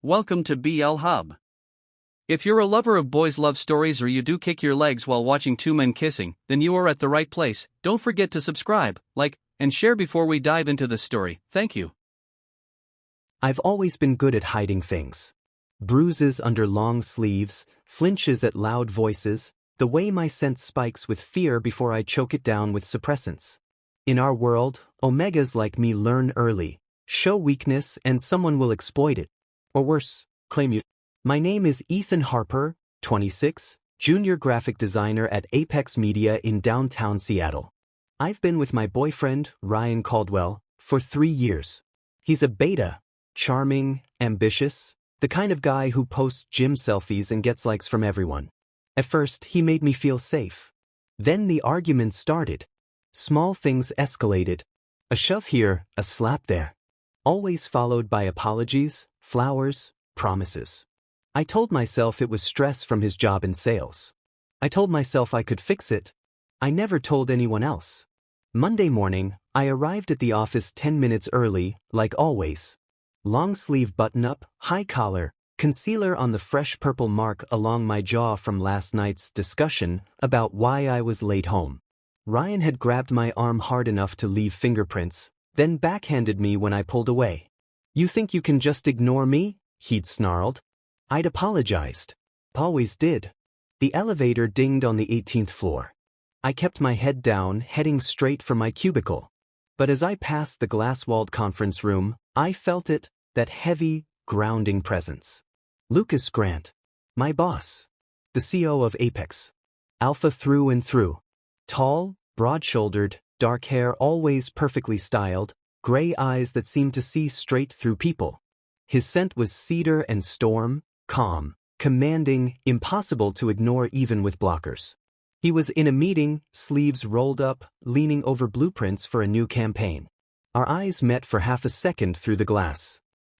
Welcome to BL Hub. If you're a lover of boys' love stories or you do kick your legs while watching two men kissing, then you are at the right place. Don't forget to subscribe, like, and share before we dive into this story. Thank you. I've always been good at hiding things. Bruises under long sleeves, flinches at loud voices, the way my scent spikes with fear before I choke it down with suppressants. In our world, Omegas like me learn early, show weakness and someone will exploit it. Or worse, claim you. My name is Ethan Harper, 26, junior graphic designer at Apex Media in downtown Seattle. I've been with my boyfriend, Ryan Caldwell, for 3 years. He's a beta, charming, ambitious, the kind of guy who posts gym selfies and gets likes from everyone. At first, he made me feel safe. Then the arguments started. Small things escalated. A shove here, a slap there. Always followed by apologies, flowers, promises. I told myself it was stress from his job in sales. I told myself I could fix it. I never told anyone else. Monday morning, I arrived at the office 10 minutes early, like always. Long sleeve button-up, high collar, concealer on the fresh purple mark along my jaw from last night's discussion about why I was late home. Ryan had grabbed my arm hard enough to leave fingerprints, then backhanded me when I pulled away. "You think you can just ignore me?" he'd snarled. I'd apologized. Always did. The elevator dinged on the 18th floor. I kept my head down, heading straight for my cubicle. But as I passed the glass-walled conference room, I felt it, that heavy, grounding presence. Lucas Grant. My boss. The CEO of Apex. Alpha through and through. Tall, broad-shouldered, dark hair always perfectly styled, gray eyes that seemed to see straight through people. His scent was cedar and storm, calm, commanding, impossible to ignore even with blockers. He was in a meeting, sleeves rolled up, leaning over blueprints for a new campaign. Our eyes met for half a second through the glass.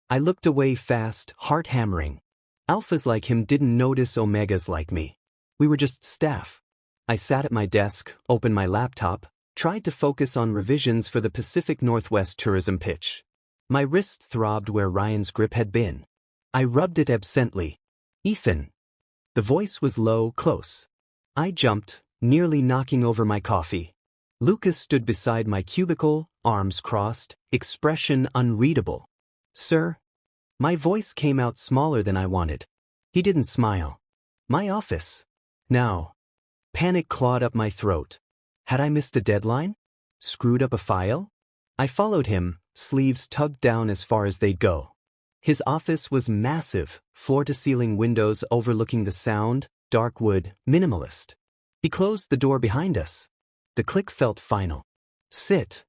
I looked away fast, heart hammering. Alphas like him didn't notice Omegas like me. We were just staff. I sat at my desk, opened my laptop, tried to focus on revisions for the Pacific Northwest tourism pitch. My wrist throbbed where Ryan's grip had been. I rubbed it absently. "Ethan." The voice was low, close. I jumped, nearly knocking over my coffee. Lucas stood beside my cubicle, arms crossed, expression unreadable. "Sir?" My voice came out smaller than I wanted. He didn't smile. "My office." Now. Panic clawed up my throat. Had I missed a deadline? Screwed up a file? I followed him, sleeves tugged down as far as they'd go. His office was massive, floor-to-ceiling windows overlooking the Sound, dark wood, minimalist. He closed the door behind us. The click felt final. "Sit."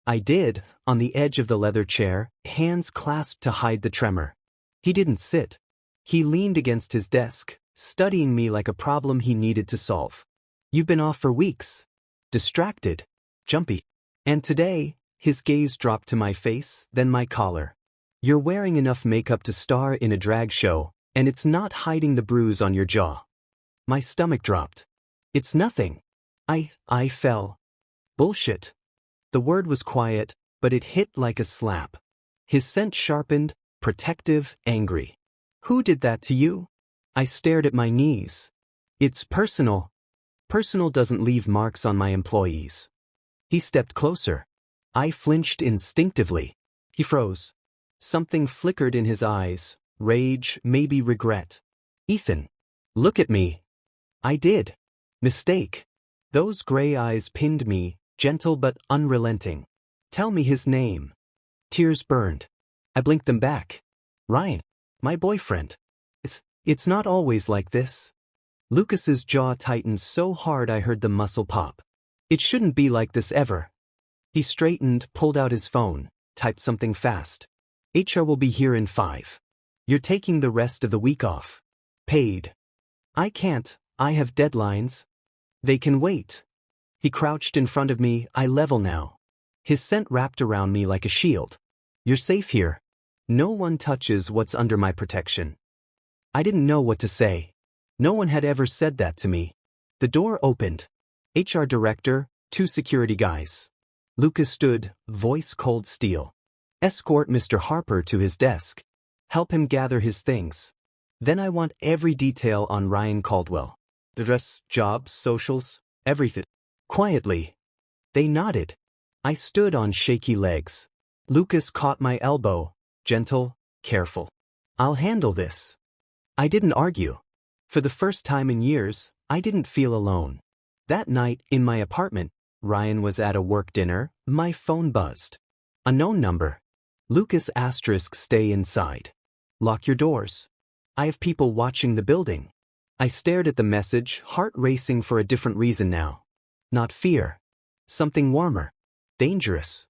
I did, on the edge of the leather chair, hands clasped to hide the tremor. He didn't sit. He leaned against his desk, studying me like a problem he needed to solve. "You've been off for weeks." Distracted. Jumpy. And today, his gaze dropped to my face, then my collar. "You're wearing enough makeup to star in a drag show, and it's not hiding the bruise on your jaw." My stomach dropped. "It's nothing." I fell. "Bullshit." The word was quiet, but it hit like a slap. His scent sharpened, protective, angry. "Who did that to you?" I stared at my knees. "It's personal." "Personal doesn't leave marks on my employees." He stepped closer. I flinched instinctively. He froze. Something flickered in his eyes, rage, maybe regret. "Ethan, look at me." I did. Mistake. Those gray eyes pinned me, gentle but unrelenting. "Tell me his name." Tears burned. I blinked them back. "Ryan. My boyfriend." It's not always like this." Lucas's jaw tightened so hard I heard the muscle pop. "It shouldn't be like this ever." He straightened, pulled out his phone, typed something fast. "HR will be here in 5. You're taking the rest of the week off. Paid." "I can't, I have deadlines." "They can wait." He crouched in front of me, eye level now. His scent wrapped around me like a shield. "You're safe here. No one touches what's under my protection." I didn't know what to say. No one had ever said that to me. The door opened. HR director, 2 security guys. Lucas stood, voice cold steel. "Escort Mr. Harper to his desk." Help him gather his things. Then I want every detail on Ryan Caldwell. The dress, jobs, socials, everything. Quietly. They nodded. I stood on shaky legs. Lucas caught my elbow, gentle, careful. I'll handle this. I didn't argue. For the first time in years, I didn't feel alone. That night, in my apartment, Ryan was at a work dinner, my phone buzzed. A known number. Lucas *, stay inside. Lock your doors. I have people watching the building. I stared at the message, heart racing for a different reason now. Not fear. Something warmer. Dangerous.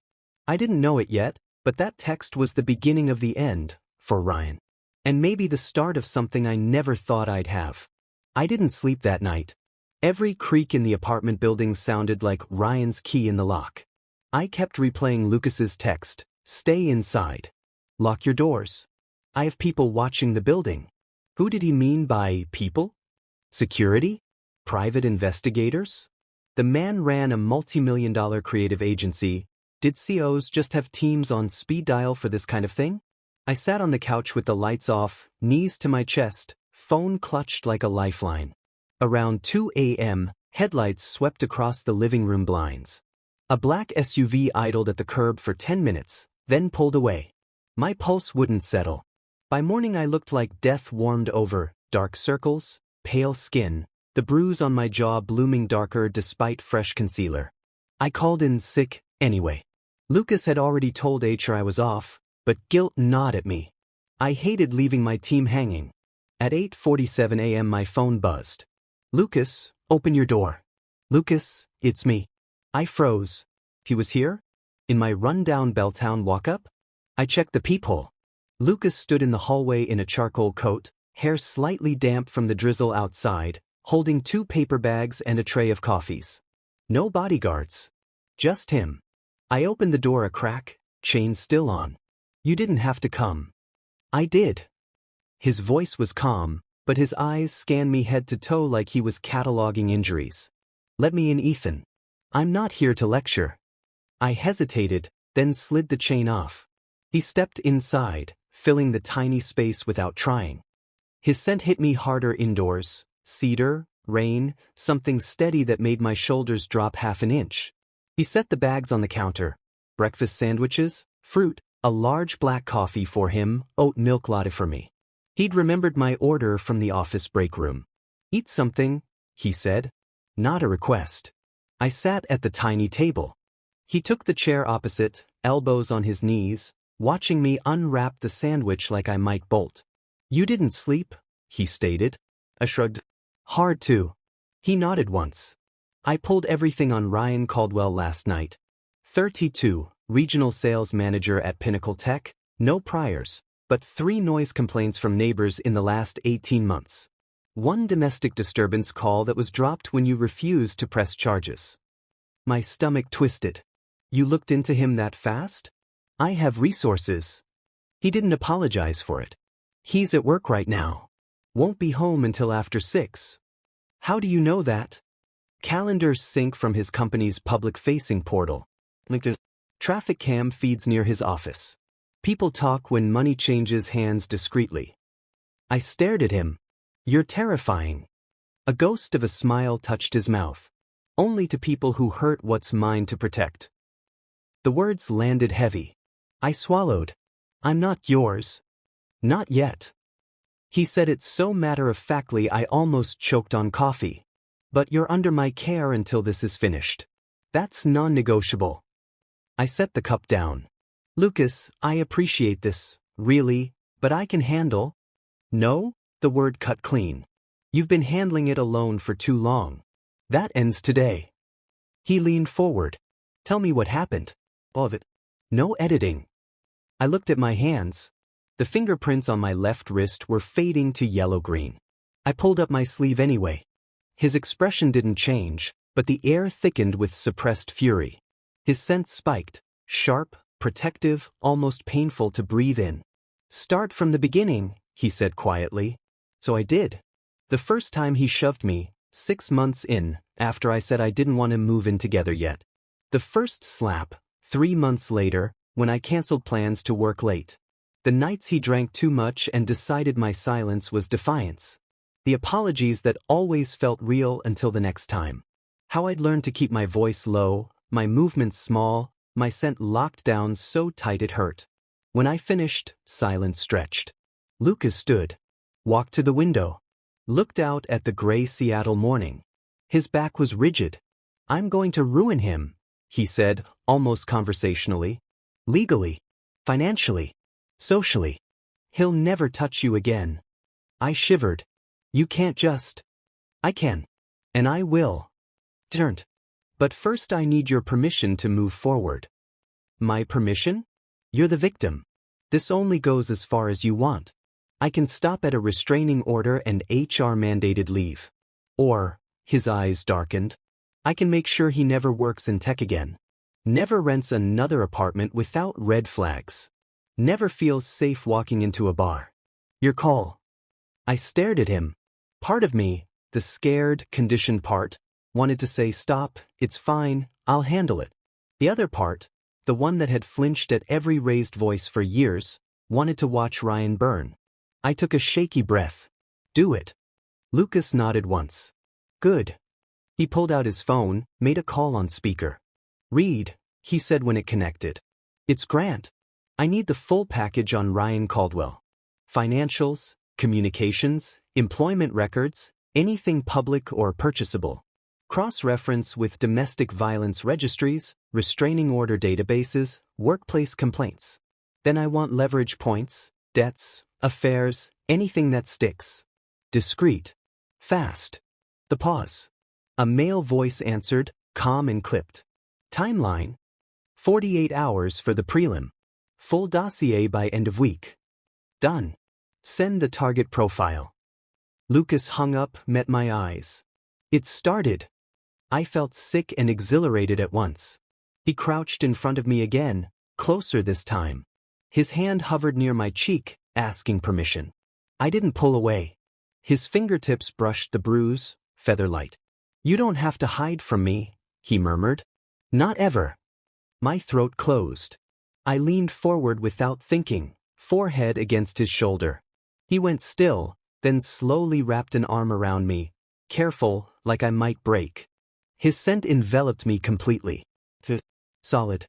I didn't know it yet, but that text was the beginning of the end, for Ryan. And maybe the start of something I never thought I'd have. I didn't sleep that night. Every creak in the apartment building sounded like Ryan's key in the lock. I kept replaying Lucas's text, stay inside. Lock your doors. I have people watching the building. Who did he mean by people? Security? Private investigators? The man ran a multi-million-dollar creative agency. Did COs just have teams on speed dial for this kind of thing? I sat on the couch with the lights off, knees to my chest, phone clutched like a lifeline. Around 2 a.m., headlights swept across the living room blinds. A black SUV idled at the curb for 10 minutes, then pulled away. My pulse wouldn't settle. By morning I looked like death warmed over, dark circles, pale skin, the bruise on my jaw blooming darker despite fresh concealer. I called in sick, anyway. Lucas had already told HR I was off, but guilt gnawed at me. I hated leaving my team hanging. At 8:47 a.m. my phone buzzed. Lucas, open your door. Lucas, it's me. I froze. He was here? In my run-down Belltown walk-up? I checked the peephole. Lucas stood in the hallway in a charcoal coat, hair slightly damp from the drizzle outside, holding 2 paper bags and a tray of coffees. No bodyguards. Just him. I opened the door a crack, chain still on. You didn't have to come. I did. His voice was calm, but his eyes scanned me head to toe like he was cataloging injuries. Let me in, Ethan. I'm not here to lecture. I hesitated, then slid the chain off. He stepped inside, filling the tiny space without trying. His scent hit me harder indoors, cedar, rain, something steady that made my shoulders drop half an inch. He set the bags on the counter. Breakfast sandwiches, fruit, a large black coffee for him, oat milk latte for me. He'd remembered my order from the office break room. Eat something, he said. Not a request. I sat at the tiny table. He took the chair opposite, elbows on his knees, watching me unwrap the sandwich like I might bolt. You didn't sleep, he stated. I shrugged. Hard to. He nodded once. I pulled everything on Ryan Caldwell last night. 32, regional sales manager at Pinnacle Tech, no priors, but 3 noise complaints from neighbors in the last 18 months. 1 domestic disturbance call that was dropped when you refused to press charges. My stomach twisted. You looked into him that fast? I have resources. He didn't apologize for it. He's at work right now. Won't be home until after 6. How do you know that? Calendars sync from his company's public-facing portal. LinkedIn. Traffic cam feeds near his office. People talk when money changes hands discreetly. I stared at him. You're terrifying. A ghost of a smile touched his mouth. Only to people who hurt what's mine to protect. The words landed heavy. I swallowed. I'm not yours. Not yet. He said it so matter-of-factly I almost choked on coffee. But you're under my care until this is finished. That's non-negotiable. I set the cup down. Lucas, I appreciate this, really, but I can handle. No? The word cut clean. You've been handling it alone for too long. That ends today. He leaned forward. Tell me what happened. All of it. No editing. I looked at my hands. The fingerprints on my left wrist were fading to yellow-green. I pulled up my sleeve anyway. His expression didn't change, but the air thickened with suppressed fury. His scent spiked, sharp, protective, almost painful to breathe in. Start from the beginning, he said quietly. So I did. The first time he shoved me, 6 months in, after I said I didn't want to move in together yet. The first slap, 3 months later, when I canceled plans to work late. The nights he drank too much and decided my silence was defiance. The apologies that always felt real until the next time. How I'd learned to keep my voice low, my movements small, my scent locked down so tight it hurt. When I finished, silence stretched. Lucas stood, walked to the window, looked out at the gray Seattle morning. His back was rigid. "I'm going to ruin him," he said, almost conversationally. "Legally, financially, socially. He'll never touch you again." I shivered. "You can't just." "I can. And I will." Turned. "But first I need your permission to move forward." "My permission? You're the victim. This only goes as far as you want. I can stop at a restraining order and HR-mandated leave. Or," his eyes darkened, "I can make sure he never works in tech again. Never rents another apartment without red flags. Never feels safe walking into a bar. Your call." I stared at him. Part of me, the scared, conditioned part, wanted to say, "Stop, it's fine, I'll handle it." The other part, the one that had flinched at every raised voice for years, wanted to watch Ryan burn. I took a shaky breath. "Do it." Lucas nodded once. "Good." He pulled out his phone, made a call on speaker. "Read," he said when it connected. "It's Grant. I need the full package on Ryan Caldwell. Financials, communications, employment records, anything public or purchasable. Cross-reference with domestic violence registries, restraining order databases, workplace complaints. Then I want leverage points, debts, affairs, anything that sticks. Discreet. Fast." The pause. A male voice answered, calm and clipped. "Timeline. 48 hours for the prelim. Full dossier by end of week. Done. Send the target profile." Lucas hung up, met my eyes. It started. I felt sick and exhilarated at once. He crouched in front of me again, closer this time. His hand hovered near my cheek, asking permission. I didn't pull away. His fingertips brushed the bruise, feather-light. "You don't have to hide from me," he murmured. "Not ever." My throat closed. I leaned forward without thinking, forehead against his shoulder. He went still, then slowly wrapped an arm around me, careful, like I might break. His scent enveloped me completely. Solid.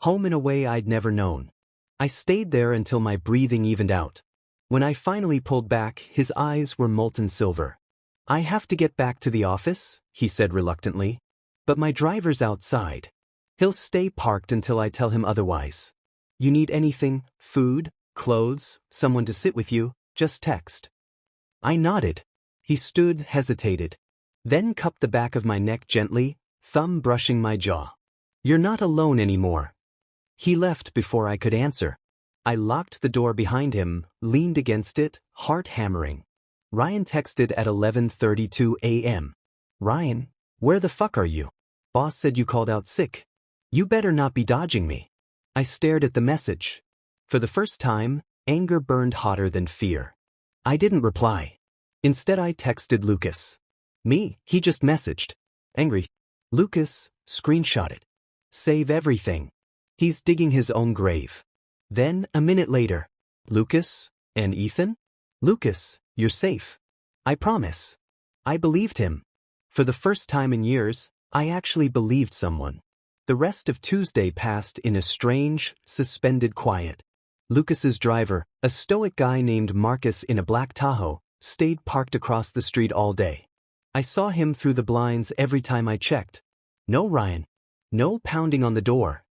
Home in a way I'd never known. I stayed there until my breathing evened out. When I finally pulled back, his eyes were molten silver. "I have to get back to the office," he said reluctantly. "But my driver's outside. He'll stay parked until I tell him otherwise. You need anything, food, clothes, someone to sit with you, just text." I nodded. He stood, hesitated. Then cupped the back of my neck gently, thumb brushing my jaw. "You're not alone anymore." He left before I could answer. I locked the door behind him, leaned against it, heart hammering. Ryan texted at 11:32 a.m. "Ryan, where the fuck are you? Boss said you called out sick. You better not be dodging me." I stared at the message. For the first time, anger burned hotter than fear. I didn't reply. Instead I texted Lucas. "Me, he just messaged. Angry." Lucas, screenshot it. "Save everything. He's digging his own grave." Then, a minute later, "Lucas, and Ethan? Lucas, you're safe. I promise." I believed him. For the first time in years, I actually believed someone. The rest of Tuesday passed in a strange, suspended quiet. Lucas's driver, a stoic guy named Marcus in a black Tahoe, stayed parked across the street all day. I saw him through the blinds every time I checked. No Ryan. No pounding on the door.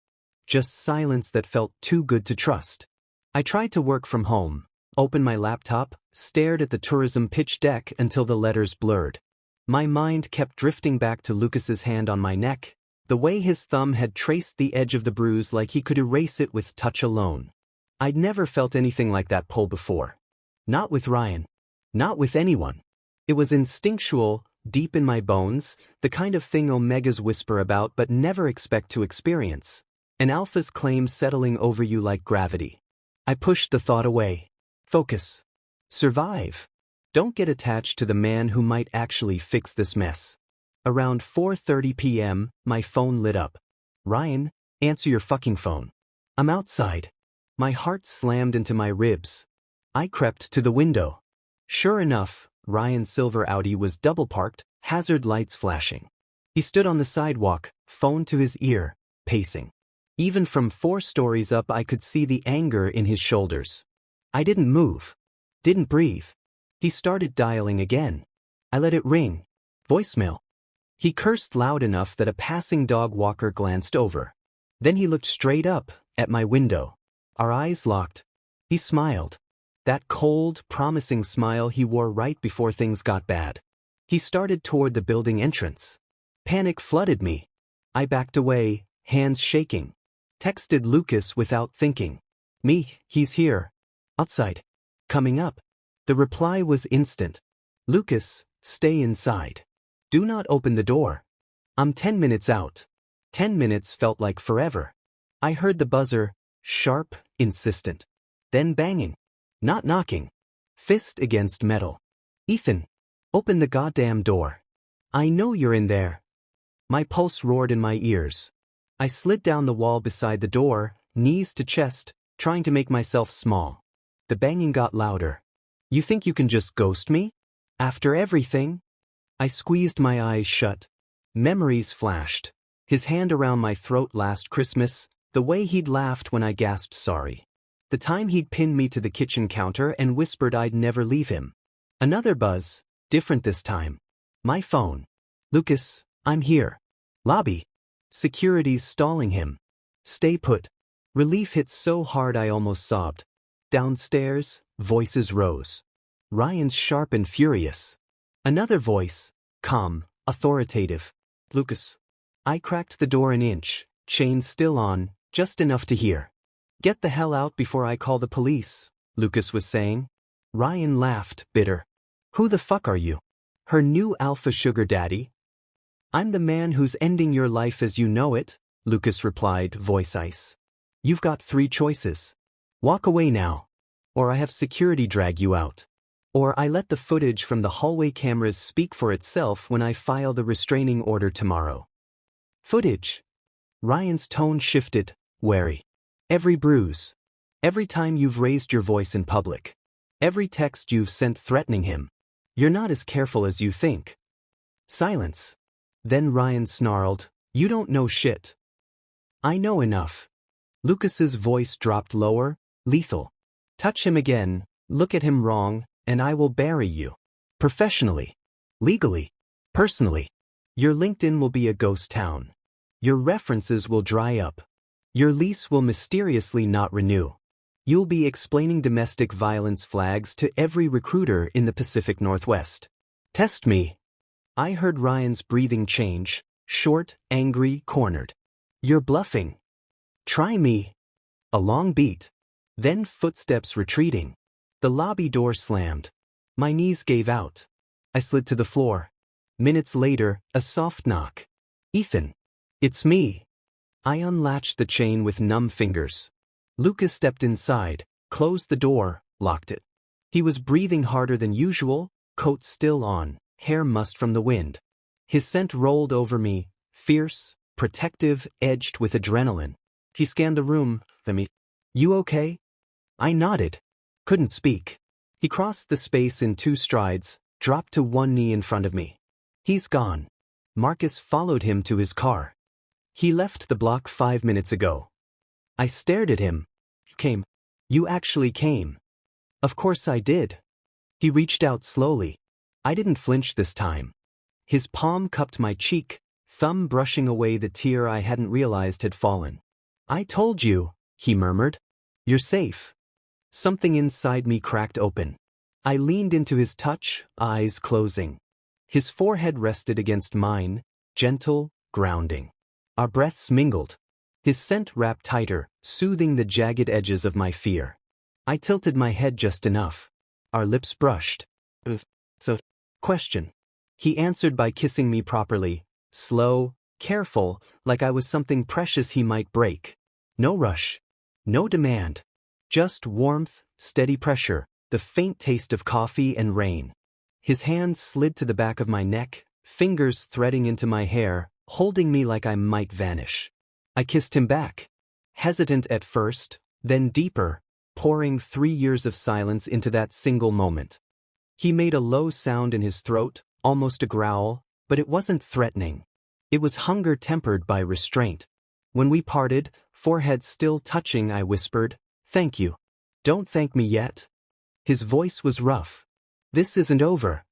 Just silence that felt too good to trust. I tried to work from home, opened my laptop, stared at the tourism pitch deck until the letters blurred. My mind kept drifting back to Lucas's hand on my neck, the way his thumb had traced the edge of the bruise like he could erase it with touch alone. I'd never felt anything like that pull before. Not with Ryan. Not with anyone. It was instinctual, deep in my bones, the kind of thing Omegas whisper about but never expect to experience. An alpha's claim settling over you like gravity. I pushed the thought away. Focus. Survive. Don't get attached to the man who might actually fix this mess. Around 4:30 p.m., my phone lit up. "Ryan, answer your fucking phone. I'm outside." My heart slammed into my ribs. I crept to the window. Sure enough, Ryan's silver Audi was double-parked, hazard lights flashing. He stood on the sidewalk, phone to his ear, pacing. Even from 4 stories up I could see the anger in his shoulders. I didn't move. Didn't breathe. He started dialing again. I let it ring. Voicemail. He cursed loud enough that a passing dog walker glanced over. Then he looked straight up, at my window. Our eyes locked. He smiled. That cold, promising smile he wore right before things got bad. He started toward the building entrance. Panic flooded me. I backed away, hands shaking. Texted Lucas without thinking. Me, he's here. Outside. Coming up. The reply was instant. Lucas, stay inside. Do not open the door. I'm 10 minutes out. 10 minutes felt like forever. I heard the buzzer, sharp, insistent. Then banging. Not knocking. Fist against metal. Ethan, open the goddamn door. I know you're in there. My pulse roared in my ears. I slid down the wall beside the door, knees to chest, trying to make myself small. The banging got louder. You think you can just ghost me? After everything? I squeezed my eyes shut. Memories flashed. His hand around my throat last Christmas, the way he'd laughed when I gasped sorry. The time he'd pinned me to the kitchen counter and whispered I'd never leave him. Another buzz, different this time. My phone. Lucas, I'm here. Lobby. Security's stalling him. Stay put. Relief hit so hard I almost sobbed. Downstairs, voices rose. Ryan's sharp and furious. Another voice, calm, authoritative. Lucas. I cracked the door an inch, chain still on, just enough to hear. Get the hell out before I call the police, Lucas was saying. Ryan laughed, bitter. Who the fuck are you? Her new alpha sugar daddy? I'm the man who's ending your life as you know it, Lucas replied, voice ice. You've got 3 choices. Walk away now. Or I have security drag you out. Or I let the footage from the hallway cameras speak for itself when I file the restraining order tomorrow. Footage. Ryan's tone shifted, wary. Every bruise. Every time you've raised your voice in public. Every text you've sent threatening him. You're not as careful as you think. Silence. Then Ryan snarled, you don't know shit. I know enough. Lucas's voice dropped lower, lethal. Touch him again, look at him wrong, and I will bury you. Professionally. Legally. Personally. Your LinkedIn will be a ghost town. Your references will dry up. Your lease will mysteriously not renew. You'll be explaining domestic violence flags to every recruiter in the Pacific Northwest. Test me. I heard Ryan's breathing change, short, angry, cornered. You're bluffing. Try me. A long beat. Then footsteps retreating. The lobby door slammed. My knees gave out. I slid to the floor. Minutes later, a soft knock. Ethan. It's me. I unlatched the chain with numb fingers. Lucas stepped inside, closed the door, locked it. He was breathing harder than usual, coat still on, hair mussed from the wind. His scent rolled over me, fierce, protective, edged with adrenaline. He scanned the room, You okay? I nodded. Couldn't speak. He crossed the space in 2 strides, dropped to one knee in front of me. He's gone. Marcus followed him to his car. He left the block 5 minutes ago. I stared at him. Came. You actually came. Of course I did. He reached out slowly. I didn't flinch this time. His palm cupped my cheek, thumb brushing away the tear I hadn't realized had fallen. I told you, he murmured. You're safe. Something inside me cracked open. I leaned into his touch, eyes closing. His forehead rested against mine, gentle, grounding. Our breaths mingled. His scent wrapped tighter, soothing the jagged edges of my fear. I tilted my head just enough. Our lips brushed. Question. He answered by kissing me properly, slow, careful, like I was something precious he might break. No rush. No demand. Just warmth, steady pressure, the faint taste of coffee and rain. His hand slid to the back of my neck, fingers threading into my hair, holding me like I might vanish. I kissed him back. Hesitant at first, then deeper, pouring 3 years of silence into that single moment. He made a low sound in his throat, almost a growl, but it wasn't threatening. It was hunger tempered by restraint. When we parted, foreheads still touching, I whispered, "Thank you. Don't thank me yet." His voice was rough. "This isn't over."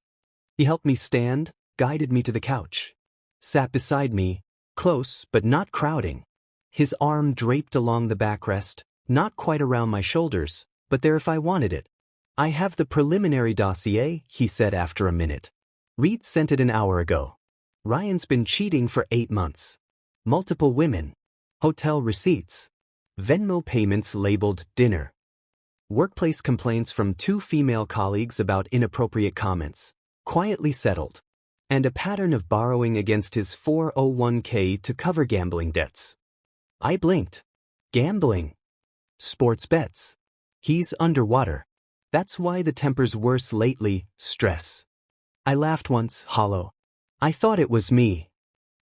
He helped me stand, guided me to the couch. Sat beside me, close but not crowding. His arm draped along the backrest, not quite around my shoulders, but there if I wanted it. "I have the preliminary dossier," he said after a minute. "Reed sent it an hour ago. Ryan's been cheating for 8 months. Multiple women. Hotel receipts. Venmo payments labeled dinner. Workplace complaints from 2 female colleagues about inappropriate comments. Quietly settled. And a pattern of borrowing against his 401k to cover gambling debts." I blinked. Gambling. Sports bets. He's underwater. That's why the temper's worse lately, stress. I laughed once, hollow. "I thought it was me."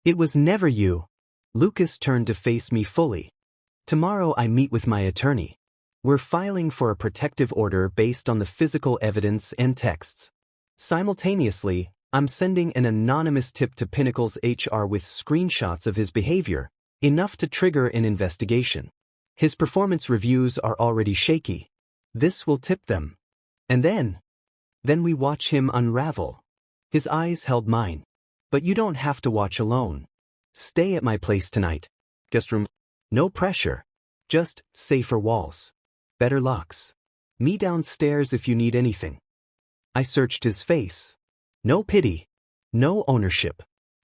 "It was never you." Lucas turned to face me fully. "Tomorrow I meet with my attorney. We're filing for a protective order based on the physical evidence and texts. Simultaneously, I'm sending an anonymous tip to Pinnacle's HR with screenshots of his behavior, enough to trigger an investigation. His performance reviews are already shaky. This will tip them. And then we watch him unravel." His eyes held mine. "But you don't have to watch alone. Stay at my place tonight. Guest room. No pressure. Just safer walls. Better locks. Me downstairs if you need anything." I searched his face. No pity. No ownership.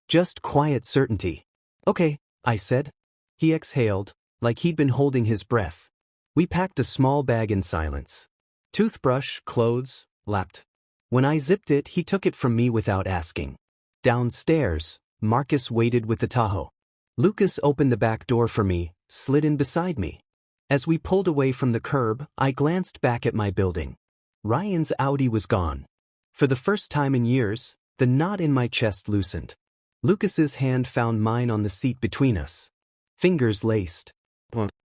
Just quiet certainty. "Okay," I said. He exhaled, like he'd been holding his breath. We packed a small bag in silence. Toothbrush, clothes, laptop. When I zipped it, he took it from me without asking. Downstairs, Marcus waited with the Tahoe. Lucas opened the back door for me, slid in beside me. As we pulled away from the curb, I glanced back at my building. Ryan's Audi was gone. For the first time in years, the knot in my chest loosened. Lucas's hand found mine on the seat between us. Fingers laced.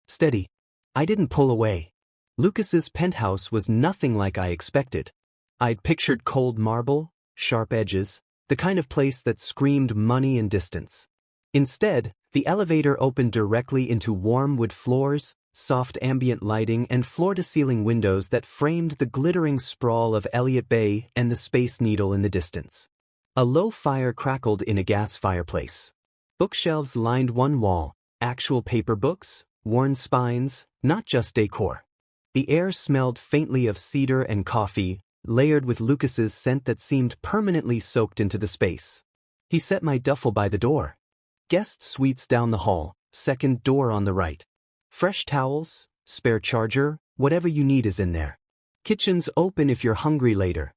Steady. I didn't pull away. Lucas's penthouse was nothing like I expected. I'd pictured cold marble, sharp edges, the kind of place that screamed money and distance. Instead, the elevator opened directly into warm wood floors, soft ambient lighting, and floor-to-ceiling windows that framed the glittering sprawl of Elliott Bay and the Space Needle in the distance. A low fire crackled in a gas fireplace. Bookshelves lined one wall, actual paper books, worn spines, not just decor. The air smelled faintly of cedar and coffee, layered with Lucas's scent that seemed permanently soaked into the space. He set my duffel by the door. Guest suites down the hall, second door on the right. Fresh towels, spare charger, whatever you need is in there. Kitchen's open if you're hungry later.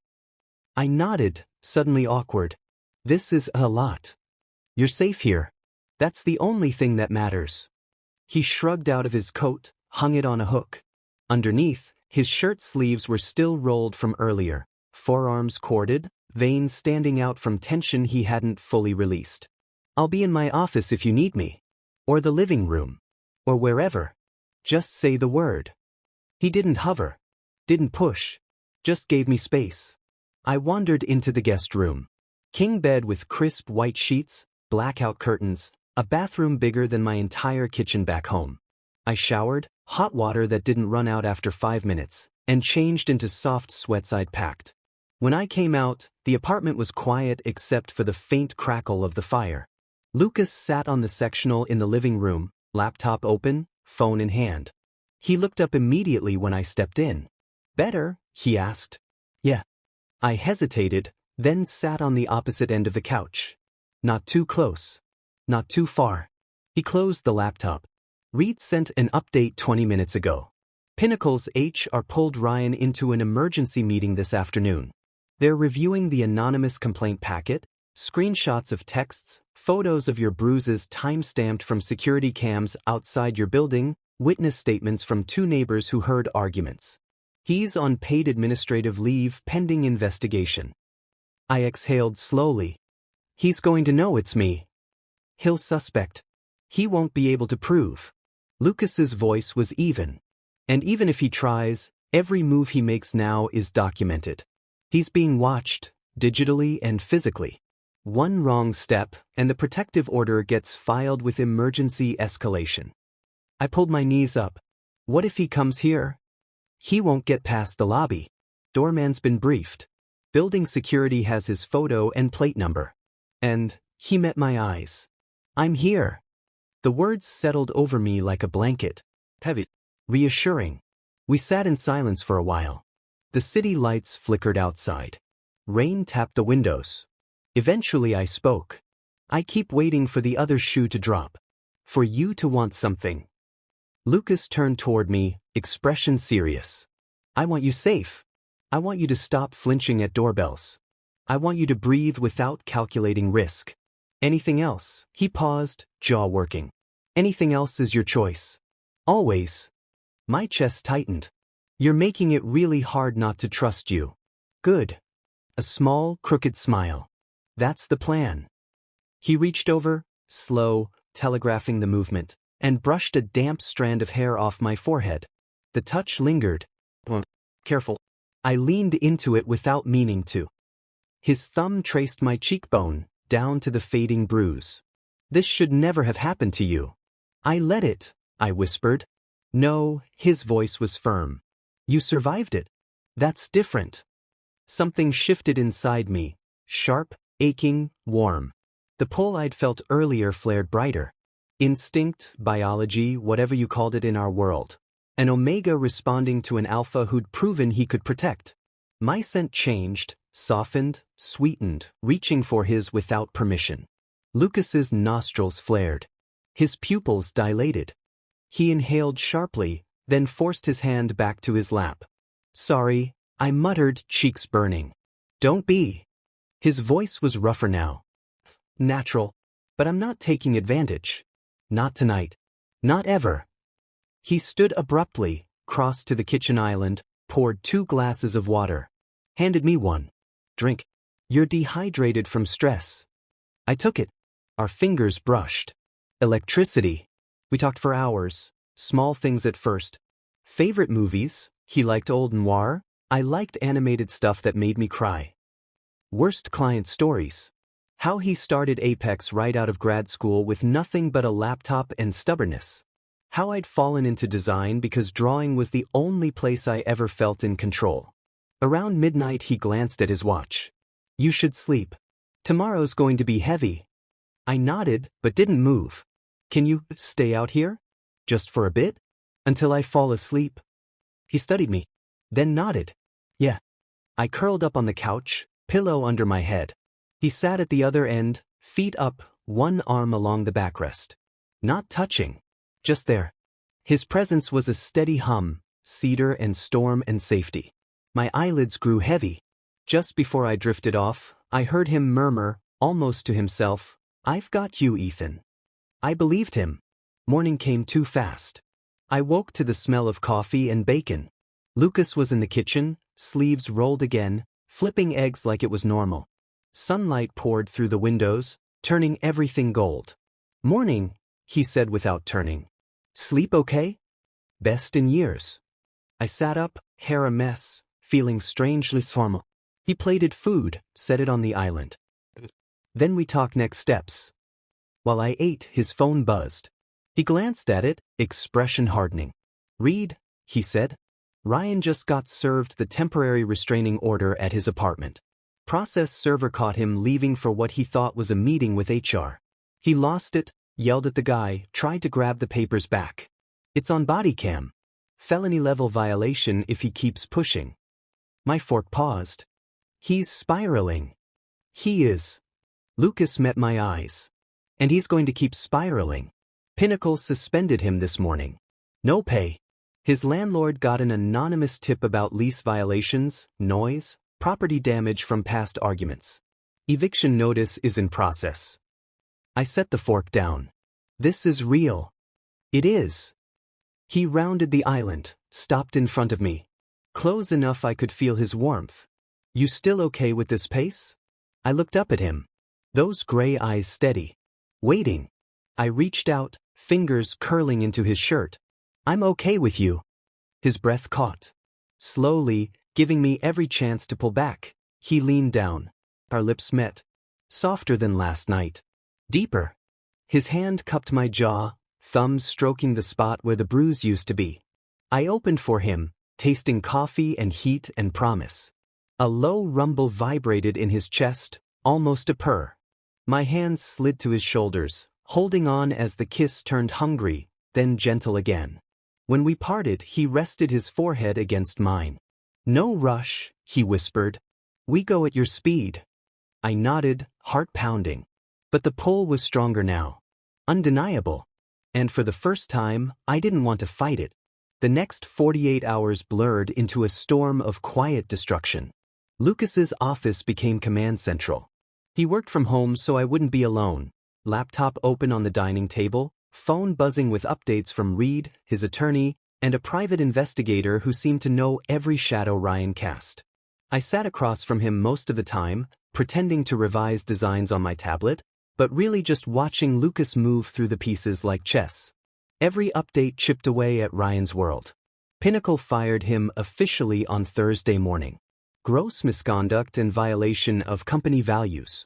I nodded, suddenly awkward. This is a lot. You're safe here. That's the only thing that matters. He shrugged out of his coat, hung it on a hook. Underneath, his shirt sleeves were still rolled from earlier, forearms corded, veins standing out from tension he hadn't fully released. I'll be in my office if you need me. Or the living room. Or wherever. Just say the word. He didn't hover. Didn't push. Just gave me space. I wandered into the guest room. King bed with crisp white sheets, blackout curtains, a bathroom bigger than my entire kitchen back home. I showered, hot water that didn't run out after 5 minutes, and changed into soft sweats I'd packed. When I came out, the apartment was quiet except for the faint crackle of the fire. Lucas sat on the sectional in the living room, laptop open, phone in hand. He looked up immediately when I stepped in. "Better?" he asked. "Yeah." I hesitated, then sat on the opposite end of the couch. Not too close. Not too far. He closed the laptop. "Reed sent an update 20 minutes ago. Pinnacle's HR pulled Ryan into an emergency meeting this afternoon. They're reviewing the anonymous complaint packet, screenshots of texts, photos of your bruises time-stamped from security cams outside your building, witness statements from 2 neighbors who heard arguments. He's on paid administrative leave pending investigation." I exhaled slowly. "He's going to know it's me. He'll suspect. He won't be able to prove." Lucas's voice was even. And even if he tries, every move he makes now is documented. He's being watched, digitally and physically. One wrong step, and the protective order gets filed with emergency escalation. I pulled my knees up. What if he comes here? He won't get past the lobby. Doorman's been briefed. Building security has his photo and plate number. And he met my eyes. I'm here. The words settled over me like a blanket. Heavy. Reassuring. We sat in silence for a while. The city lights flickered outside. Rain tapped the windows. Eventually I spoke. I keep waiting for the other shoe to drop. For you to want something. Lucas turned toward me, expression serious. I want you safe. I want you to stop flinching at doorbells. I want you to breathe without calculating risk. Anything else? He paused, jaw working. Anything else is your choice. Always. My chest tightened. You're making it really hard not to trust you. Good. A small, crooked smile. That's the plan. He reached over, slow, telegraphing the movement, and brushed a damp strand of hair off my forehead. The touch lingered. Careful. I leaned into it without meaning to. His thumb traced my cheekbone, down to the fading bruise. This should never have happened to you. I let it, I whispered. No, his voice was firm. You survived it. That's different. Something shifted inside me, sharp, aching, warm. The pull I'd felt earlier flared brighter. Instinct, biology, whatever you called it in our world. An omega responding to an alpha who'd proven he could protect. My scent changed, softened, sweetened, reaching for his without permission. Lucas's nostrils flared. His pupils dilated. He inhaled sharply, then forced his hand back to his lap. Sorry, I muttered, cheeks burning. Don't be. His voice was rougher now. Natural. But I'm not taking advantage. Not tonight. Not ever. He stood abruptly, crossed to the kitchen island, poured 2 glasses of water. Handed me one. Drink. You're dehydrated from stress. I took it. Our fingers brushed. Electricity. We talked for hours, small things at first. Favorite movies, he liked old noir, I liked animated stuff that made me cry. Worst client stories. How he started Apex right out of grad school with nothing but a laptop and stubbornness. How I'd fallen into design because drawing was the only place I ever felt in control. Around midnight he glanced at his watch. You should sleep. Tomorrow's going to be heavy. I nodded, but didn't move. Can you stay out here? Just for a bit? Until I fall asleep? He studied me, then nodded. Yeah. I curled up on the couch, pillow under my head. He sat at the other end, feet up, one arm along the backrest. Not touching. Just there. His presence was a steady hum, cedar and storm and safety. My eyelids grew heavy. Just before I drifted off, I heard him murmur, almost to himself, I've got you, Ethan. I believed him. Morning came too fast. I woke to the smell of coffee and bacon. Lucas was in the kitchen, sleeves rolled again, flipping eggs like it was normal. Sunlight poured through the windows, turning everything gold. Morning, he said without turning. Sleep okay? Best in years. I sat up, hair a mess, feeling strangely formal. He plated food, set it on the island. Then we talked next steps. While I ate, his phone buzzed. He glanced at it, expression hardening. Read, he said. Ryan just got served the temporary restraining order at his apartment. Process server caught him leaving for what he thought was a meeting with HR. He lost it, yelled at the guy, tried to grab the papers back. It's on body cam. Felony level violation if he keeps pushing. My fork paused. He's spiraling. He is. Lucas met my eyes. And he's going to keep spiraling. Pinnacle suspended him this morning. No pay. His landlord got an anonymous tip about lease violations, noise, property damage from past arguments. Eviction notice is in process. I set the fork down. This is real. It is. He rounded the island, stopped in front of me. Close enough I could feel his warmth. You still okay with this pace? I looked up at him. Those gray eyes steady. Waiting. I reached out, fingers curling into his shirt. I'm okay with you. His breath caught. Slowly, giving me every chance to pull back, he leaned down. Our lips met. Softer than last night. Deeper. His hand cupped my jaw, thumbs stroking the spot where the bruise used to be. I opened for him, tasting coffee and heat and promise. A low rumble vibrated in his chest, almost a purr. My hands slid to his shoulders, holding on as the kiss turned hungry, then gentle again. When we parted, he rested his forehead against mine. "No rush," he whispered. "We go at your speed." I nodded, heart pounding. But the pull was stronger now. Undeniable. And for the first time, I didn't want to fight it. The next 48 hours blurred into a storm of quiet destruction. Lucas's office became command central. He worked from home so I wouldn't be alone. Laptop open on the dining table, phone buzzing with updates from Reed, his attorney, and a private investigator who seemed to know every shadow Ryan cast. I sat across from him most of the time, pretending to revise designs on my tablet, but really just watching Lucas move through the pieces like chess. Every update chipped away at Ryan's world. Pinnacle fired him officially on Thursday morning. Gross misconduct and violation of company values.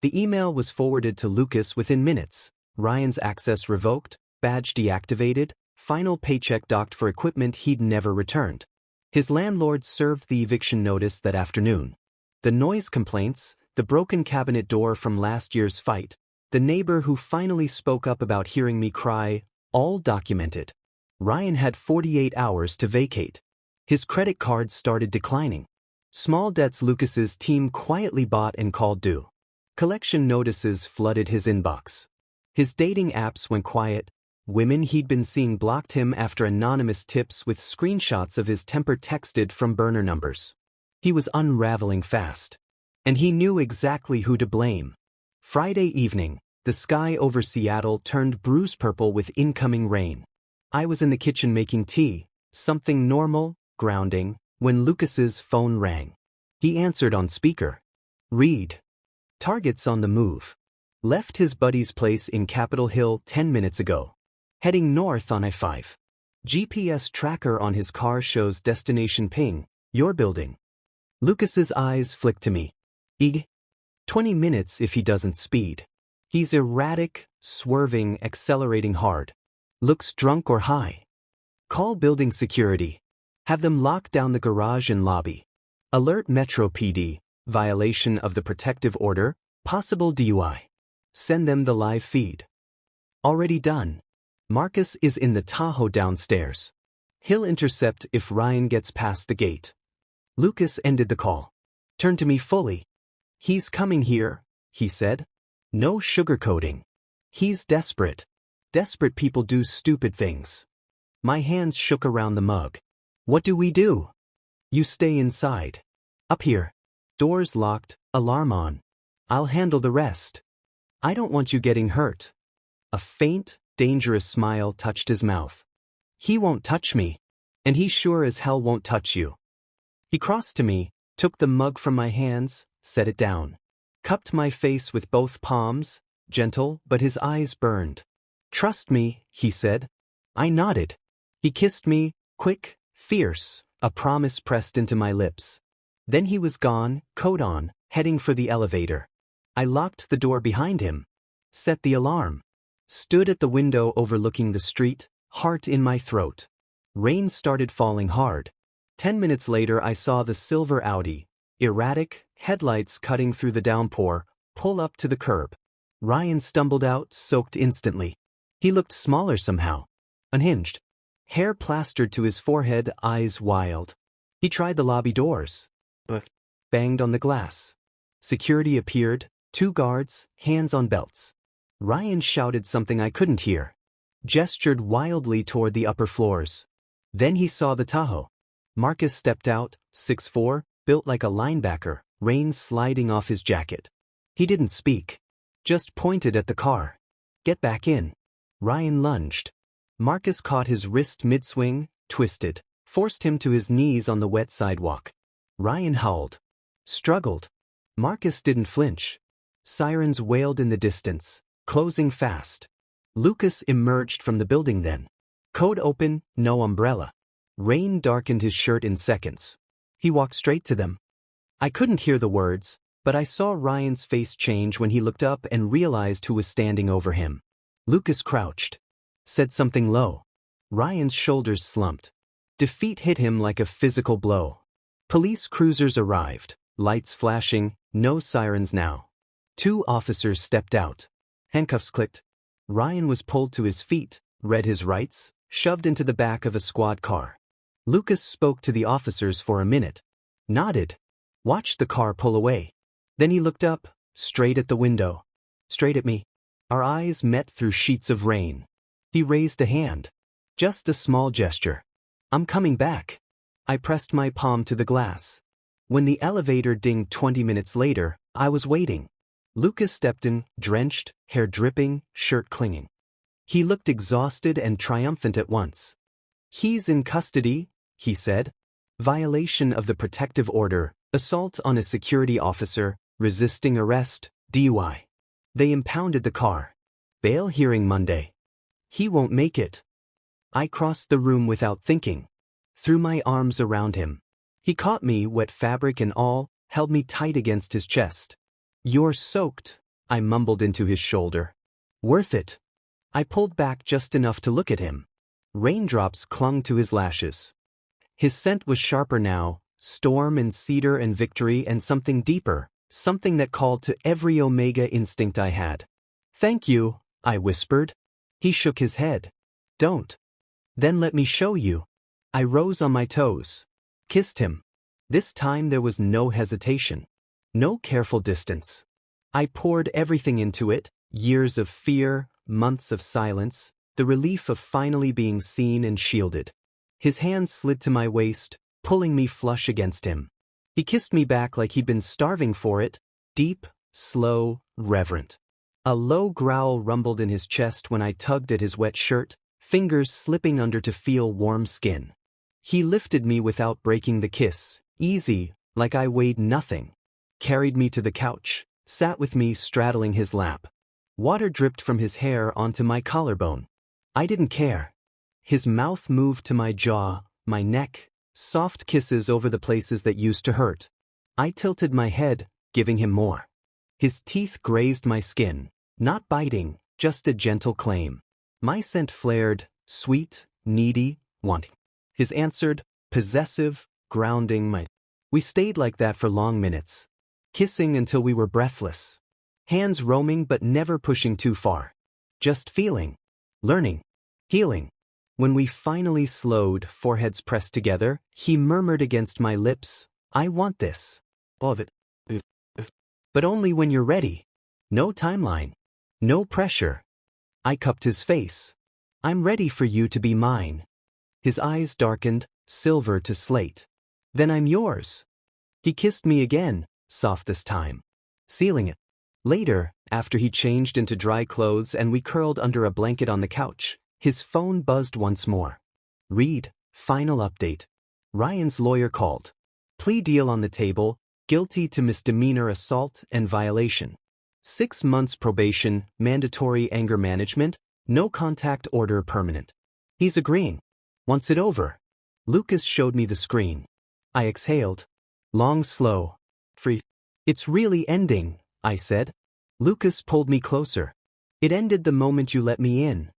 The email was forwarded to Lucas within minutes. Ryan's access revoked, badge deactivated, final paycheck docked for equipment he'd never returned. His landlord served the eviction notice that afternoon. The noise complaints, the broken cabinet door from last year's fight, the neighbor who finally spoke up about hearing me cry, all documented. Ryan had 48 hours to vacate. His credit cards started declining. Small debts Lucas's team quietly bought and called due. Collection notices flooded his inbox. His dating apps went quiet. Women he'd been seeing blocked him after anonymous tips with screenshots of his temper texted from burner numbers. He was unraveling fast. And he knew exactly who to blame. Friday evening, the sky over Seattle turned bruise purple with incoming rain. I was in the kitchen making tea, something normal, grounding, when Lucas's phone rang. He answered on speaker. "Reed. Target's on the move. Left his buddy's place in Capitol Hill 10 minutes ago. Heading north on I-5. GPS tracker on his car shows destination ping, your building." Lucas's eyes flicked to me. 20 minutes if he doesn't speed. He's erratic, swerving, accelerating hard. Looks drunk or high. Call building security. Have them lock down the garage and lobby. Alert Metro PD, violation of the protective order, possible DUI. Send them the live feed. Already done. Marcus is in the Tahoe downstairs. He'll intercept if Ryan gets past the gate. Lucas ended the call. Turned to me fully. "He's coming here," he said. "No sugarcoating. He's desperate. Desperate people do stupid things." My hands shook around the mug. "What do we do?" "You stay inside. Up here. Doors locked, alarm on. I'll handle the rest. I don't want you getting hurt." A faint, dangerous smile touched his mouth. "He won't touch me. And he sure as hell won't touch you." He crossed to me, took the mug from my hands, set it down. Cupped my face with both palms, gentle, but his eyes burned. "Trust me," he said. I nodded. He kissed me, quick, fierce, a promise pressed into my lips. Then he was gone, coat on, heading for the elevator. I locked the door behind him. Set the alarm. Stood at the window overlooking the street, heart in my throat. Rain started falling hard. 10 minutes later I saw the silver Audi, erratic, headlights cutting through the downpour, pull up to the curb. Ryan stumbled out, soaked instantly. He looked smaller somehow. Unhinged. Hair plastered to his forehead, eyes wild. He tried the lobby doors. But banged on the glass. Security appeared, 2 guards, hands on belts. Ryan shouted something I couldn't hear. Gestured wildly toward the upper floors. Then he saw the Tahoe. Marcus stepped out, 6'4", built like a linebacker, rain sliding off his jacket. He didn't speak. Just pointed at the car. "Get back in." Ryan lunged. Marcus caught his wrist mid-swing, twisted, forced him to his knees on the wet sidewalk. Ryan howled. Struggled. Marcus didn't flinch. Sirens wailed in the distance, closing fast. Lucas emerged from the building then. Code open, no umbrella. Rain darkened his shirt in seconds. He walked straight to them. I couldn't hear the words, but I saw Ryan's face change when he looked up and realized who was standing over him. Lucas crouched. Said something low. Ryan's shoulders slumped. Defeat hit him like a physical blow. Police cruisers arrived, lights flashing, no sirens now. 2 officers stepped out. Handcuffs clicked. Ryan was pulled to his feet, read his rights, shoved into the back of a squad car. Lucas spoke to the officers for a minute. Nodded. Watched the car pull away. Then he looked up, straight at the window. Straight at me. Our eyes met through sheets of rain. He raised a hand. Just a small gesture. I'm coming back. I pressed my palm to the glass. When the elevator dinged 20 minutes later, I was waiting. Lucas stepped in, drenched, hair dripping, shirt clinging. He looked exhausted and triumphant at once. He's in custody, he said. Violation of the protective order, assault on a security officer, resisting arrest, DUI. They impounded the car. Bail hearing Monday. He won't make it. I crossed the room without thinking. Threw my arms around him. He caught me, wet fabric and all, held me tight against his chest. You're soaked, I mumbled into his shoulder. Worth it. I pulled back just enough to look at him. Raindrops clung to his lashes. His scent was sharper now, storm and cedar and victory and something deeper, something that called to every Omega instinct I had. Thank you, I whispered. He shook his head. Don't. Then let me show you. I rose on my toes. Kissed him. This time there was no hesitation. No careful distance. I poured everything into it, years of fear, months of silence, the relief of finally being seen and shielded. His hand slid to my waist, pulling me flush against him. He kissed me back like he'd been starving for it, deep, slow, reverent. A low growl rumbled in his chest when I tugged at his wet shirt, fingers slipping under to feel warm skin. He lifted me without breaking the kiss, easy, like I weighed nothing. Carried me to the couch, sat with me straddling his lap. Water dripped from his hair onto my collarbone. I didn't care. His mouth moved to my jaw, my neck, soft kisses over the places that used to hurt. I tilted my head, giving him more. His teeth grazed my skin, not biting, just a gentle claim. My scent flared, sweet, needy, wanting. His answered, possessive, grounding my. We stayed like that for long minutes, kissing until we were breathless. Hands roaming but never pushing too far. Just feeling, learning, healing. When we finally slowed, foreheads pressed together, he murmured against my lips, I want this. Love it. But only when you're ready. No timeline. No pressure. I cupped his face. I'm ready for you to be mine. His eyes darkened, silver to slate. Then I'm yours. He kissed me again, soft this time. Sealing it. Later, after he changed into dry clothes and we curled under a blanket on the couch, his phone buzzed once more. Read, final update. Ryan's lawyer called. Plea deal on the table, guilty to misdemeanor assault and violation. 6 months probation, mandatory anger management, no contact order permanent. He's agreeing. Wants it over. Lucas showed me the screen. I exhaled. Long, slow. Free. It's really ending, I said. Lucas pulled me closer. It ended the moment you let me in.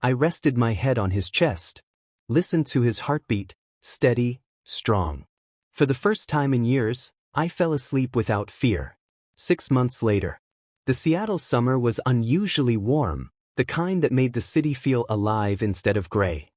I rested my head on his chest. Listened to his heartbeat, steady, strong. For the first time in years, I fell asleep without fear. 6 months later. The Seattle summer was unusually warm, the kind that made the city feel alive instead of gray.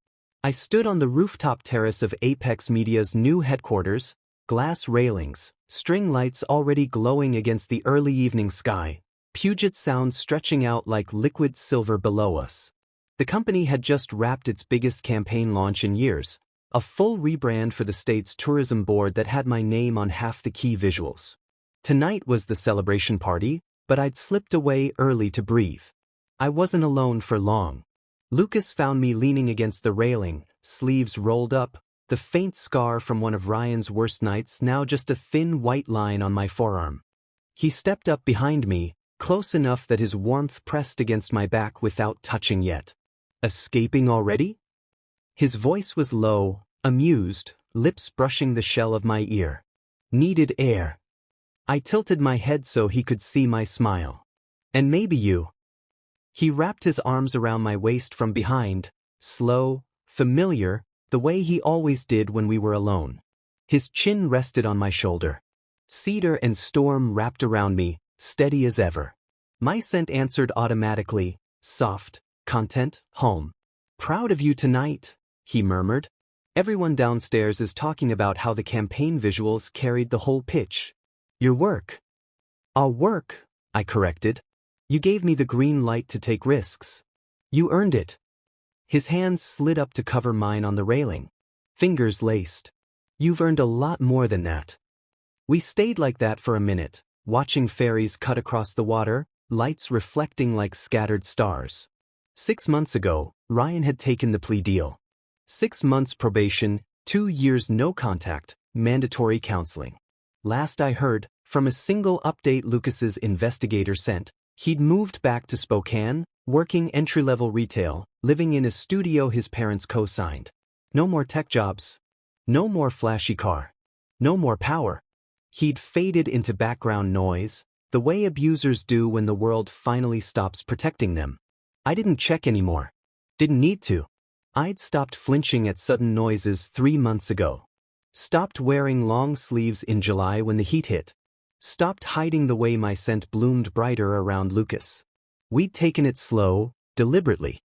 I stood on the rooftop terrace of Apex Media's new headquarters, glass railings, string lights already glowing against the early evening sky, Puget Sound stretching out like liquid silver below us. The company had just wrapped its biggest campaign launch in years, a full rebrand for the state's tourism board that had my name on half the key visuals. Tonight was the celebration party, but I'd slipped away early to breathe. I wasn't alone for long. Lucas found me leaning against the railing, sleeves rolled up, the faint scar from one of Ryan's worst nights now just a thin white line on my forearm. He stepped up behind me, close enough that his warmth pressed against my back without touching yet. Escaping already? His voice was low, amused, lips brushing the shell of my ear. Needed air. I tilted my head so he could see my smile. And maybe you. He wrapped his arms around my waist from behind, slow, familiar, the way he always did when we were alone. His chin rested on my shoulder. Cedar and storm wrapped around me, steady as ever. My scent answered automatically, soft, content, home. Proud of you tonight, he murmured. Everyone downstairs is talking about how the campaign visuals carried the whole pitch. Your work. Our work, I corrected. You gave me the green light to take risks. You earned it. His hands slid up to cover mine on the railing. Fingers laced. You've earned a lot more than that. We stayed like that for a minute, watching ferries cut across the water, lights reflecting like scattered stars. 6 months ago, Ryan had taken the plea deal. 6 months probation, 2 years no contact, mandatory counseling. Last I heard, from a single update Lucas's investigator sent, he'd moved back to Spokane, working entry-level retail, living in a studio his parents co-signed. No more tech jobs. No more flashy car. No more power. He'd faded into background noise, the way abusers do when the world finally stops protecting them. I didn't check anymore. Didn't need to. I'd stopped flinching at sudden noises 3 months ago. Stopped wearing long sleeves in July when the heat hit. Stopped hiding the way my scent bloomed brighter around Lucas. We'd taken it slow, deliberately.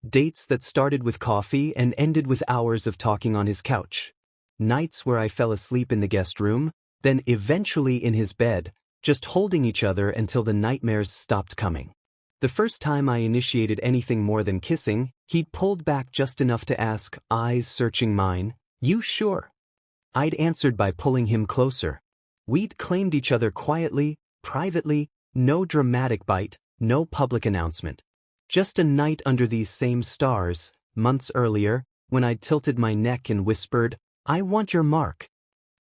Dates that started with coffee and ended with hours of talking on his couch. Nights where I fell asleep in the guest room, then eventually in his bed, just holding each other until the nightmares stopped coming. The first time I initiated anything more than kissing, he'd pulled back just enough to ask, eyes searching mine, "You sure?" I'd answered by pulling him closer. We'd claimed each other quietly, privately, no dramatic bite, no public announcement. Just a night under these same stars, months earlier, when I'd tilted my neck and whispered, "I want your mark."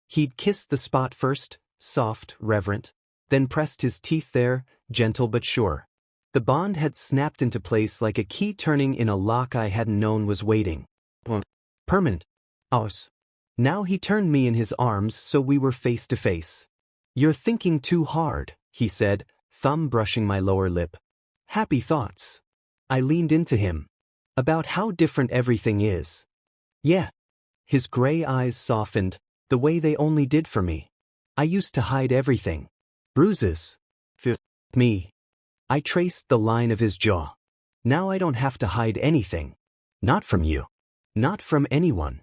He'd kissed the spot first, soft, reverent, then pressed his teeth there, gentle but sure. The bond had snapped into place like a key turning in a lock I hadn't known was waiting. Permanent. Ours. Now he turned me in his arms so we were face to face. "You're thinking too hard," he said, thumb brushing my lower lip. "Happy thoughts." I leaned into him. "About how different everything is." "Yeah." His gray eyes softened, the way they only did for me. "I used to hide everything." Bruises. Me. I traced the line of his jaw. "Now I don't have to hide anything. Not from you. Not from anyone."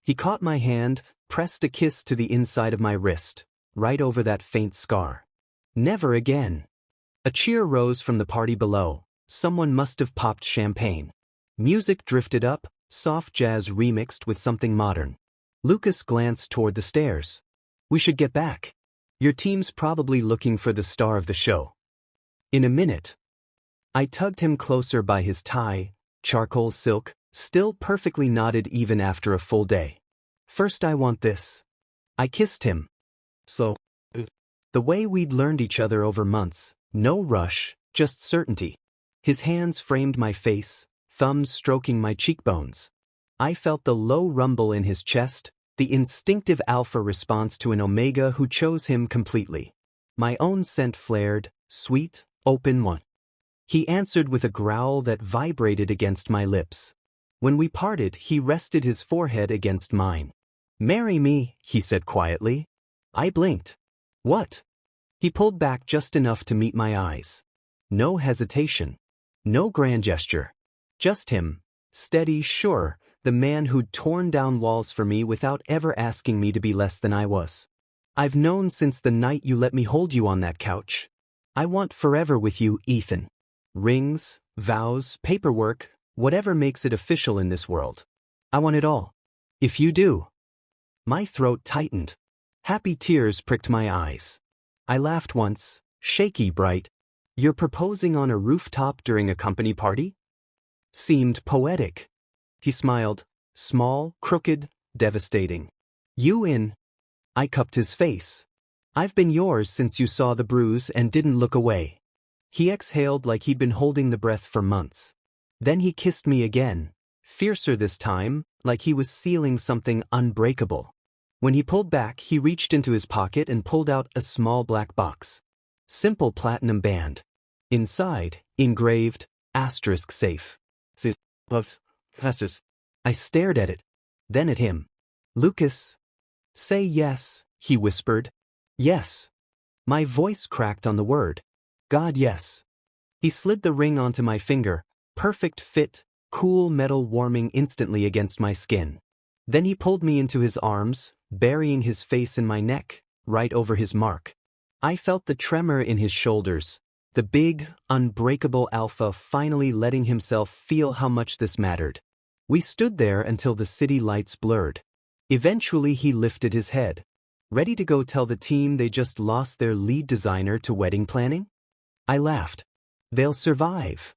He caught my hand, pressed a kiss to the inside of my wrist, right over that faint scar. Never again. A cheer rose from the party below. Someone must have popped champagne. Music drifted up, soft jazz remixed with something modern. Lucas glanced toward the stairs. "We should get back. Your team's probably looking for the star of the show." "In a minute." I tugged him closer by his tie, charcoal silk, still perfectly knotted even after a full day. "First I want this." I kissed him. Slow. The way we'd learned each other over months, no rush, just certainty. His hands framed my face, thumbs stroking my cheekbones. I felt the low rumble in his chest, the instinctive alpha response to an Omega who chose him completely. My own scent flared, sweet, open one. He answered with a growl that vibrated against my lips. When we parted, he rested his forehead against mine. "Marry me," he said quietly. I blinked. "What?" He pulled back just enough to meet my eyes. No hesitation. No grand gesture. Just him, steady, sure, the man who'd torn down walls for me without ever asking me to be less than I was. "I've known since the night you let me hold you on that couch. I want forever with you, Ethan. Rings, vows, paperwork, whatever makes it official in this world. I want it all. If you do." My throat tightened. Happy tears pricked my eyes. I laughed once, shaky bright. "You're proposing on a rooftop during a company party?" Seemed poetic. He smiled, small, crooked, devastating. "You in?" I cupped his face. "I've been yours since you saw the bruise and didn't look away." He exhaled like he'd been holding the breath for months. Then he kissed me again, Fiercer this time, like he was sealing something unbreakable. When he pulled back, he reached into his pocket and pulled out a small black box. Simple platinum band. Inside, engraved, asterisk safe. I stared at it, then at him. Lucas. Say yes, he whispered. Yes. My voice cracked on the word. God, yes. He slid the ring onto my finger, perfect fit, cool metal warming instantly against my skin. Then he pulled me into his arms, burying his face in my neck, right over his mark. I felt the tremor in his shoulders, the big, unbreakable alpha finally letting himself feel how much this mattered. We stood there until the city lights blurred. Eventually he lifted his head. Ready to go tell the team they just lost their lead designer to wedding planning? I laughed. They'll survive.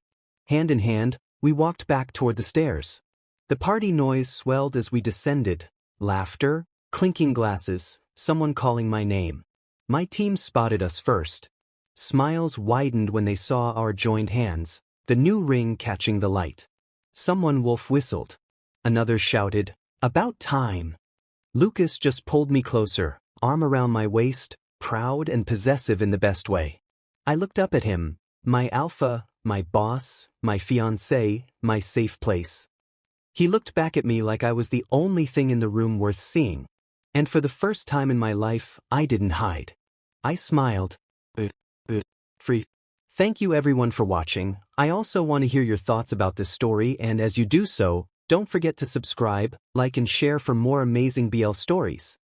Hand in hand, we walked back toward the stairs. The party noise swelled as we descended. Laughter, clinking glasses, someone calling my name. My team spotted us first. Smiles widened when they saw our joined hands, the new ring catching the light. Someone wolf whistled. Another shouted, "About time." Lucas just pulled me closer, arm around my waist, proud and possessive in the best way. I looked up at him, my alpha, my boss, my fiancé, my safe place. He looked back at me like I was the only thing in the room worth seeing. And for the first time in my life, I didn't hide. I smiled. Free. Thank you everyone for watching. I also want to hear your thoughts about this story, and as you do so, don't forget to subscribe, like and share for more amazing BL stories.